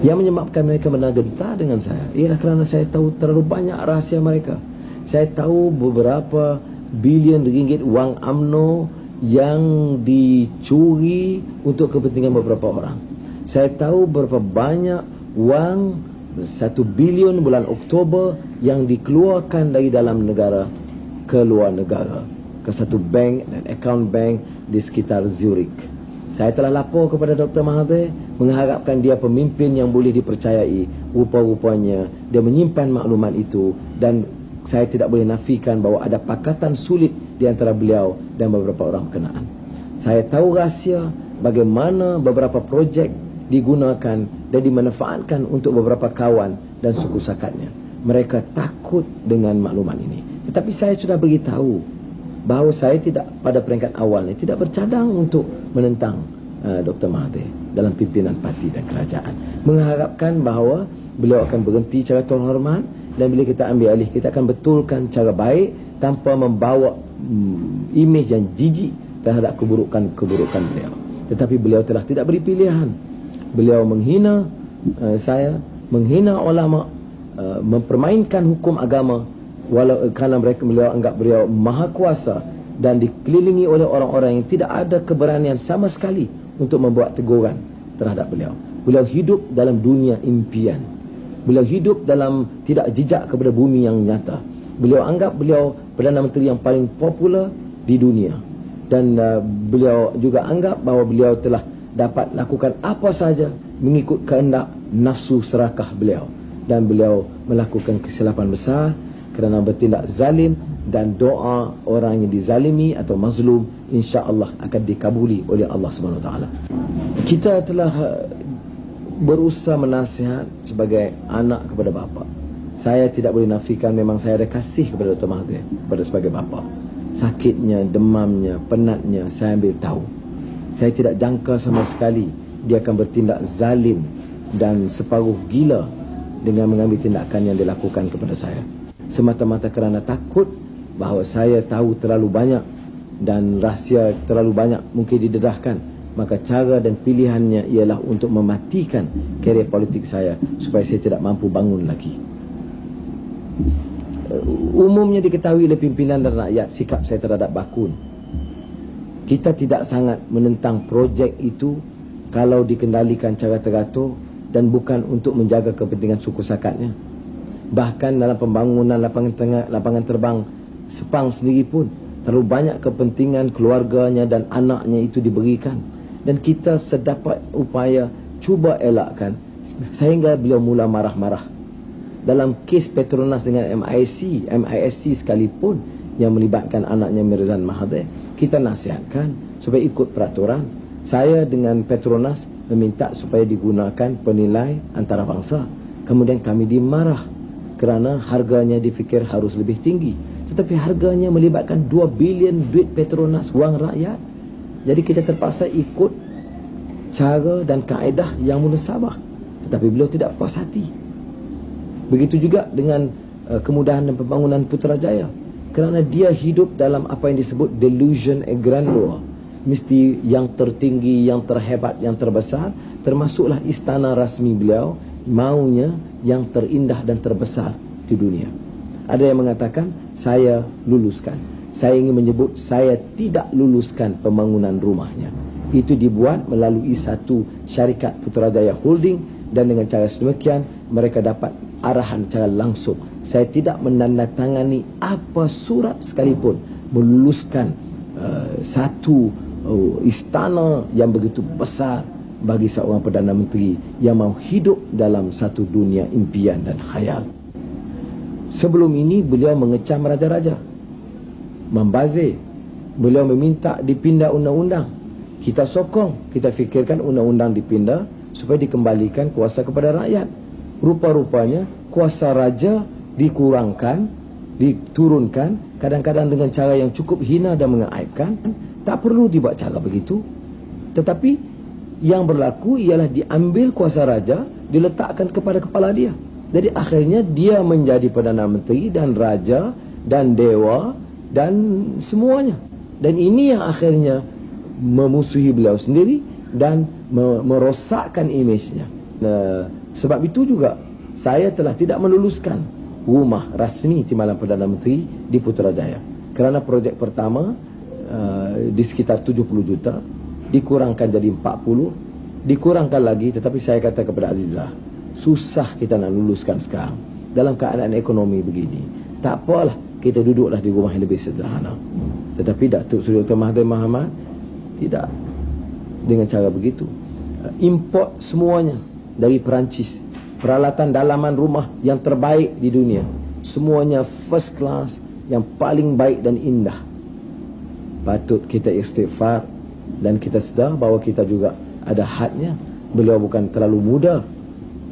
Yang menyebabkan mereka menagentar dengan saya ialah kerana saya tahu terlalu banyak rahsia mereka. Saya tahu beberapa bilion ringgit wang UMNO yang dicuri untuk kepentingan beberapa orang. Saya tahu berapa banyak wang 1 bilion bulan Oktober yang dikeluarkan dari dalam negara ke luar negara, ke satu bank dan akaun bank di sekitar Zurich. Saya telah lapor kepada Dr. Mahathir mengharapkan dia pemimpin yang boleh dipercayai. Rupa-rupanya dia menyimpan maklumat itu, dan saya tidak boleh nafikan bahawa ada pakatan sulit di antara beliau dan beberapa orang berkenaan. Saya tahu rahsia bagaimana beberapa projek digunakan dan dimanfaatkan untuk beberapa kawan dan suku sakatnya. Mereka takut dengan maklumat ini. Tetapi saya sudah beritahu bahawa saya tidak, pada peringkat awal ini, tidak bercadang untuk menentang Dr. Mahathir dalam pimpinan parti dan kerajaan. Mengharapkan bahawa beliau akan berhenti cara terhormat, dan bila kita ambil alih, kita akan betulkan cara baik tanpa membawa imej yang jijik terhadap keburukan beliau. Tetapi beliau telah tidak beri pilihan. Beliau menghina saya, menghina ulama, mempermainkan hukum agama, walau kerana beliau anggap beliau maha kuasa dan dikelilingi oleh orang-orang yang tidak ada keberanian sama sekali untuk membuat teguran terhadap beliau. Beliau hidup dalam dunia impian. Beliau hidup dalam tidak jejak kepada bumi yang nyata. Beliau anggap beliau Perdana Menteri yang paling popular di dunia. Dan beliau juga anggap bahawa beliau telah dapat lakukan apa saja mengikut kehendak nafsu serakah beliau. Dan beliau melakukan kesilapan besar kerana bertindak zalim, dan doa orang yang dizalimi atau mazlum insya-Allah akan dikabuli oleh Allah SWT. Kita telah berusaha menasihat sebagai anak kepada bapa. Saya tidak boleh nafikan memang saya ada kasih kepada Dr. Mahathir sebagai bapa. Sakitnya, demamnya, penatnya saya ambil tahu. Saya tidak jangka sama sekali dia akan bertindak zalim dan separuh gila dengan mengambil tindakan yang dilakukan kepada saya. Semata-mata kerana takut bahawa saya tahu terlalu banyak dan rahsia terlalu banyak mungkin didedahkan, maka cara dan pilihannya ialah untuk mematikan karier politik saya supaya saya tidak mampu bangun lagi. Umumnya diketahui oleh pimpinan dan rakyat sikap saya terhadap Bakun. Kita tidak sangat menentang projek itu kalau dikendalikan cara teratur dan bukan untuk menjaga kepentingan suku sakatnya. Bahkan dalam pembangunan lapangan terbang Sepang sendiri pun terlalu banyak kepentingan keluarganya dan anaknya itu diberikan, dan kita sedapat upaya cuba elakkan sehingga beliau mula marah-marah. Dalam kes Petronas dengan MISC sekalipun yang melibatkan anaknya Mirzan Mahathir, kita nasihatkan supaya ikut peraturan. Saya dengan Petronas meminta supaya digunakan penilai antarabangsa. Kemudian kami dimarah kerana harganya difikir harus lebih tinggi. Tetapi harganya melibatkan 2 bilion duit Petronas, wang rakyat. Jadi kita terpaksa ikut cara dan kaedah yang munasabah. Tetapi beliau tidak puas hati. Begitu juga dengan kemudahan dan pembangunan Putrajaya. Kerana dia hidup dalam apa yang disebut delusion grandeur. Mesti yang tertinggi, yang terhebat, yang terbesar. Termasuklah istana rasmi beliau maunya yang terindah dan terbesar di dunia. Ada yang mengatakan saya luluskan. Saya ingin menyebut saya tidak luluskan pembangunan rumahnya. Itu dibuat melalui satu syarikat Putrajaya Holding, dan dengan cara sedemikian mereka dapat arahan cara langsung. Saya tidak menandatangani apa surat sekalipun meluluskan satu istana yang begitu besar bagi seorang Perdana Menteri yang mahu hidup dalam satu dunia impian dan khayal. Sebelum ini beliau mengecam raja-raja, membazir. Beliau meminta dipindah undang-undang. Kita sokong, kita fikirkan undang-undang dipindah supaya dikembalikan kuasa kepada rakyat. Rupa-rupanya kuasa raja dikurangkan, diturunkan, kadang-kadang dengan cara yang cukup hina dan mengaibkan. Tak perlu dibuat cara begitu. Tetapi yang berlaku ialah diambil kuasa raja, diletakkan kepada kepala dia. Jadi akhirnya dia menjadi Perdana Menteri dan Raja dan Dewa dan semuanya. Dan ini yang akhirnya memusuhi beliau sendiri dan merosakkan imejnya. Sebab itu juga saya telah tidak meluluskan rumah rasmi Timbalan Perdana Menteri di Putrajaya. Kerana projek pertama di sekitar 70 juta, dikurangkan jadi 40, dikurangkan lagi, tetapi saya kata kepada Azizah, susah kita nak luluskan sekarang dalam keadaan ekonomi begini. Tak apalah, kita duduklah di rumah yang lebih sederhana. Tetapi Datuk Seri Dr. Mahathir Mohamad tidak dengan cara begitu. Import semuanya dari Perancis, peralatan dalaman rumah yang terbaik di dunia, semuanya first class, yang paling baik dan indah. Patut kita istighfar dan kita sedar bahawa kita juga ada hadnya. Beliau bukan terlalu muda.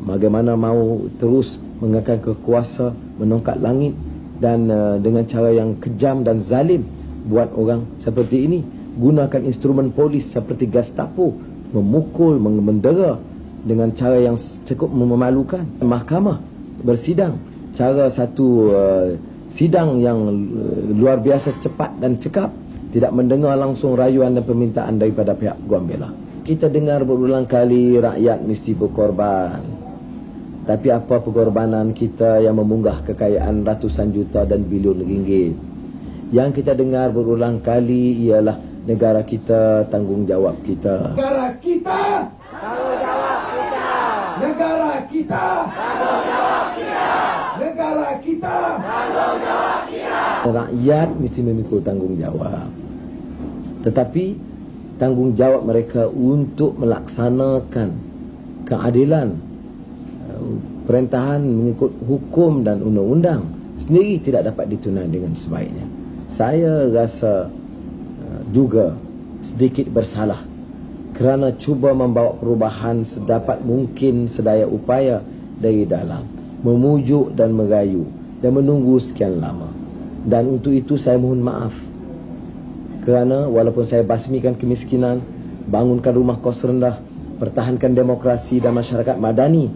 Bagaimana mau terus mengekang kekuasa, menongkat langit dan dengan cara yang kejam dan zalim buat orang seperti ini, gunakan instrumen polis seperti Gestapo, memukul, mendera dengan cara yang cukup memalukan. Mahkamah bersidang, cara satu sidang yang luar biasa cepat dan cekap, tidak mendengar langsung rayuan dan permintaan daripada pihak Guam Bela. Kita dengar berulang kali rakyat mesti berkorban. Tapi apa pengorbanan kita yang memunggah kekayaan ratusan juta dan bilion ringgit? Yang kita dengar berulang kali ialah negara kita, tanggungjawab kita. Negara kita, tanggungjawab kita. Negara kita, tanggungjawab kita. Negara kita, tanggungjawab kita. Rakyat mesti memikul tanggungjawab. Tetapi tanggungjawab mereka untuk melaksanakan keadilan, perintahan mengikut hukum dan undang-undang sendiri tidak dapat ditunaikan dengan sebaiknya. Saya rasa juga sedikit bersalah kerana cuba membawa perubahan sedapat mungkin sedaya upaya dari dalam, memujuk dan merayu dan menunggu sekian lama. Dan untuk itu saya mohon maaf kerana walaupun saya basmikan kemiskinan, bangunkan rumah kos rendah, pertahankan demokrasi dan masyarakat madani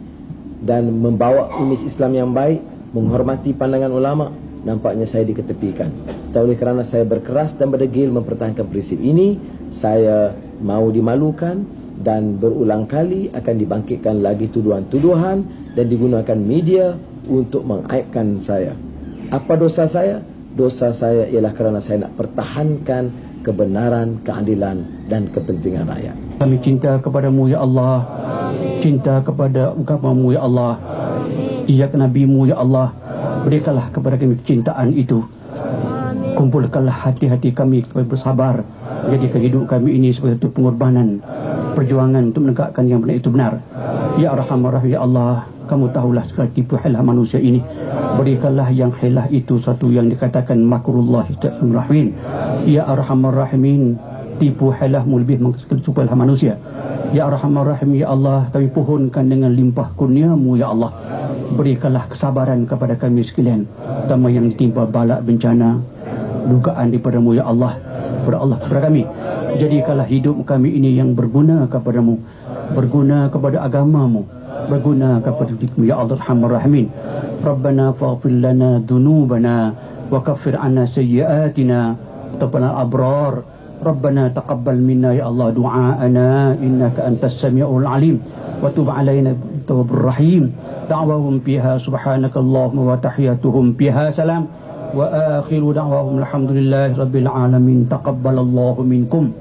dan membawa imej Islam yang baik, menghormati pandangan ulama, nampaknya saya diketepikan. Oleh kerana saya berkeras dan berdegil mempertahankan prinsip ini, saya mau dimalukan dan berulang kali akan dibangkitkan lagi tuduhan-tuduhan dan digunakan media untuk mengaibkan saya. Apa dosa saya? Dosa saya ialah kerana saya nak pertahankan kebenaran, keadilan dan kepentingan rakyat. Kami cinta kepadamu ya Allah. Amin. Cinta kepada agamamu ya Allah. Ijak Nabi-Mu ya Allah. Berikanlah kepada kami kecintaan itu. Amin. Kumpulkanlah hati-hati kami supaya bersabar. Jadikan hidup kami ini sebagai satu pengorbanan, perjuangan untuk menegakkan yang benar itu benar. Ya Arhamar Rahim ya Allah, kamu tahulah segala tipu hilah manusia ini. Berikanlah yang hilah itu satu yang dikatakan makrullah rahim. Ya Arhamar Rahimin, tipu hilahmu lebih supaya manusia. Ya Arhamar Rahim ya Allah, kami pohonkan dengan limpah kurniamu ya Allah. Berikanlah kesabaran kepada kami sekalian, terutama yang ditimpa bala bencana, dugaan daripada-Mu ya Allah, kepada kami. Jadikanlah hidup kami ini yang berguna kepadamu, berguna kepada agamamu, berguna kepada dirimu ya Allah Arhamar Rahimin. Rabbana faghfir lana dhunubana wa kaffir 'anna sayyi'atina tabbana abrar. Rabbana taqabbal minna ya Allah du'aana innaka antas samiul alim wa tub 'alaina tawwabur rahim. Da'wahum fiha subhanakallahumma wa tahiyatuhum fiha salam wa akhiru da'wahum alhamdulillahi rabbil alamin. Taqabbalallahu minkum.